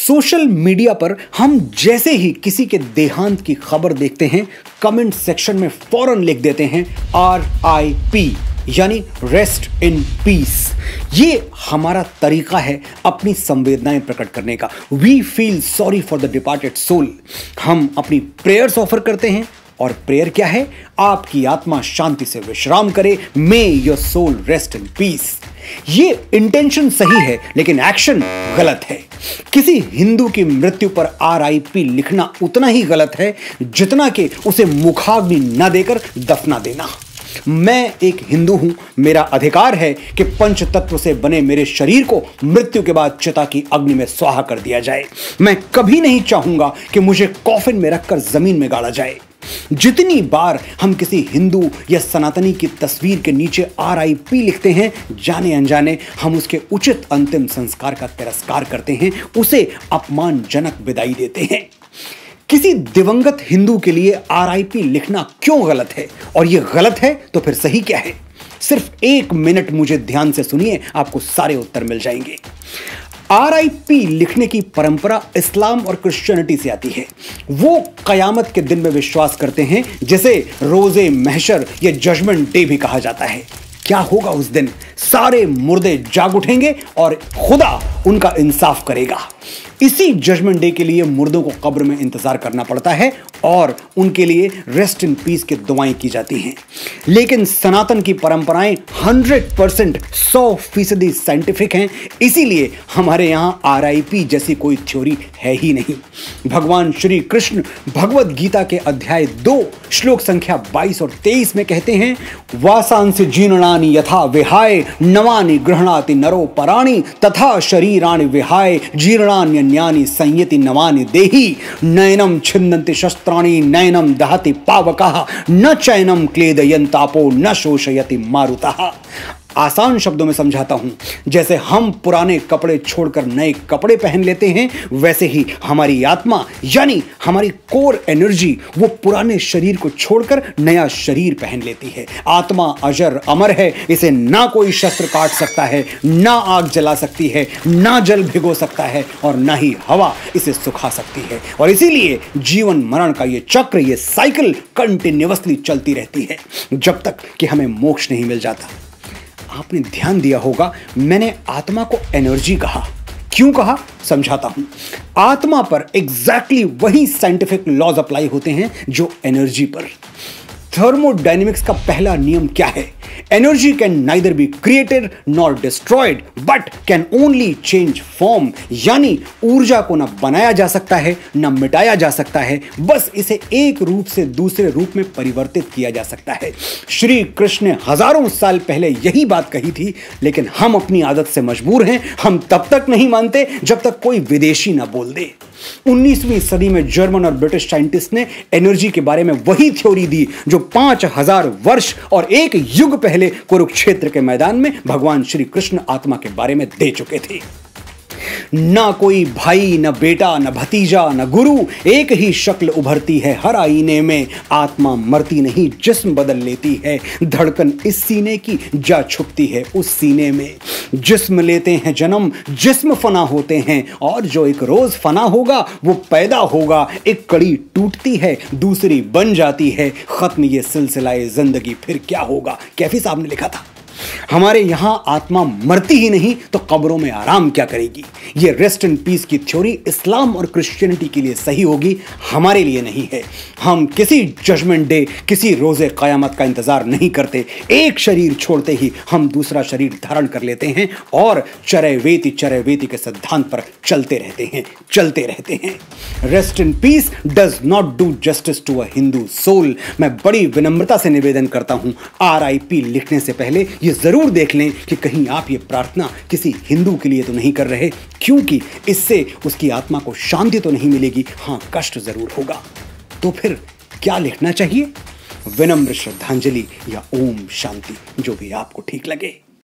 Social media पर हम जैसे ही किसी के देहांत की खबर देखते हैं, कमेंट सेक्शन में फौरन लिख देते हैं RIP, यानी रेस्ट इन पीस। ये हमारा तरीका है अपनी संवेदनाएं प्रकट करने का। We feel sorry for the departed soul. हम अपनी प्रेयर्स ऑफर करते हैं, और प्रेयर क्या है? आपकी आत्मा शांति से विश्राम करे, may your soul rest in peace. ये इंटेंशन सही है, लेकिन एक्शन गलत है। किसी हिंदू की मृत्यु पर RIP लिखना उतना ही गलत है जितना कि उसे मुखाग्नि न देकर दफना देना। मैं एक हिंदू हूं, मेरा अधिकार है कि पंच तत्व से बने मेरे शरीर को मृत्यु के बाद चिता की अग्नि में स्वाहा कर दिया जाए। मैं कभी नहीं चाहूंगा कि मुझे कॉफिन में रखकर जमीन में गाड़ा जाए। जितनी बार हम किसी हिंदू या सनातनी की तस्वीर के नीचे RIP लिखते हैं, जाने अनजाने हम उसके उचित अंतिम संस्कार का तिरस्कार करते हैं, उसे अपमानजनक विदाई देते हैं। किसी दिवंगत हिंदू के लिए RIP लिखना क्यों गलत है, और यह गलत है तो फिर सही क्या है? सिर्फ 1 मिनट मुझे ध्यान से सुनिए, आपको सारे उत्तर मिल जाएंगे। RIP लिखने की परंपरा इस्लाम और क्रिश्चियनिटी से आती है। वो कयामत के दिन में विश्वास करते हैं, जिसे रोजे महशर या जजमेंट डे भी कहा जाता है। क्या होगा उस दिन? सारे मुर्दे जाग उठेंगे और खुदा उनका इंसाफ करेगा। इसी जजमेंट डे के लिए मुर्दों को कब्र में इंतजार करना पड़ता है और उनके लिए रेस्ट इन पीस की दुआएं की जाती हैं। लेकिन सनातन की परंपराएं 100% साइंटिफिक हैं, इसीलिए हमारे यहां RIP जैसी कोई थ्योरी है ही नहीं। भगवान श्री कृष्ण भगवद गीता के अध्याय 2 श्लोक संख्या 22 और 23 में कहते हैं, वासांसि जीर्णानि यथा विहाय नवानि गृह्णाति नरो पराणि तथा शरीराणि विहाय जीर्णान्यन्यानि संयति नवानि देहि नयनम छिन्नन्ति शस्त्राणि नयनम दहति पावकः न चैनम क्लेदयन्तापो न शोषयति मारुतः। आसान शब्दों में समझाता हूं, जैसे हम पुराने कपड़े छोड़कर नए कपड़े पहन लेते हैं, वैसे ही हमारी आत्मा यानी हमारी कोर एनर्जी वो पुराने शरीर को छोड़कर नया शरीर पहन लेती है। आत्मा अजर अमर है, इसे ना कोई शस्त्र काट सकता है, ना आग जला सकती है, ना जल भिगो सकता है, और ना ही हवा इसे सुखा सकती है। और इसीलिए जीवन मरण का ये चक्र, ये साइकिल कंटिन्यूअसली चलती रहती है जब तक कि हमें मोक्ष नहीं मिल जाता। आपने ध्यान दिया होगा, मैंने आत्मा को एनर्जी कहा। क्यों कहा? समझाता हूं। आत्मा पर एग्जैक्टली वही साइंटिफिक लॉज अप्लाई होते हैं जो एनर्जी पर। थर्मोडायनेमिक्स का पहला नियम क्या है? Energy can neither be created nor destroyed but can only change form, यानी ऊर्जा को न बनाया जा सकता है न मिटाया जा सकता है, बस इसे एक रूप से दूसरे रूप में परिवर्तित किया जा सकता है। श्री कृष्ण ने हजारों साल पहले यही बात कही थी, लेकिन हम अपनी आदत से मजबूर हैं। हम तब तक नहीं मानते जब तक कोई विदेशी ना बोल दे। 19वीं सदी में जर्मन और ब्रिटिश साइंटिस्ट ने एनर्जी के बारे में वही थ्योरी दी जो 5000 वर्ष और एक युग पहले कुरुक्षेत्र के मैदान में भगवान श्री कृष्ण आत्मा के बारे में दे चुके थे। ना कोई भाई, न बेटा, न भतीजा, न गुरु, एक ही शक्ल उभरती है हर आईने में। आत्मा मरती नहीं, जिस्म बदल लेती है। धड़कन इस सीने की जा छुपती है उस सीने में। जिस्म लेते हैं जन्म, जिस्म फना होते हैं, और जो एक रोज फना होगा वो पैदा होगा। एक कड़ी टूटती है, दूसरी बन जाती है। खत्म ये सिलसिलाए जिंदगी, फिर क्या होगा? कैफी साहब ने लिखा था। हमारे यहां आत्मा मरती ही नहीं तो कब्रों में आराम क्या करेगी? ये रेस्ट इन पीस की थ्योरी इस्लाम और क्रिश्चियनिटी के लिए सही होगी, हमारे लिए नहीं है। हम किसी जजमेंट डे, किसी रोजे कयामत का इंतजार नहीं करते। एक शरीर छोड़ते ही हम दूसरा शरीर धारण कर लेते हैं और चरैवेति के सिद्धांत पर चलते रहते हैं। Rest in peace does not do justice to a Hindu soul. मैं बड़ी विनम्रता से निवेदन करता हूं, RIP लिखने से पहले ये जरूर देख लें कि कहीं आप ये प्रार्थना किसी हिंदू के लिए तो नहीं कर रहे, क्योंकि इससे उसकी आत्मा को शांति तो नहीं मिलेगी, हां कष्ट जरूर होगा। तो फिर क्या लिखना चाहिए? विनम्र श्रद्धांजलि या ओम शांति, जो भी आपको ठीक लगे।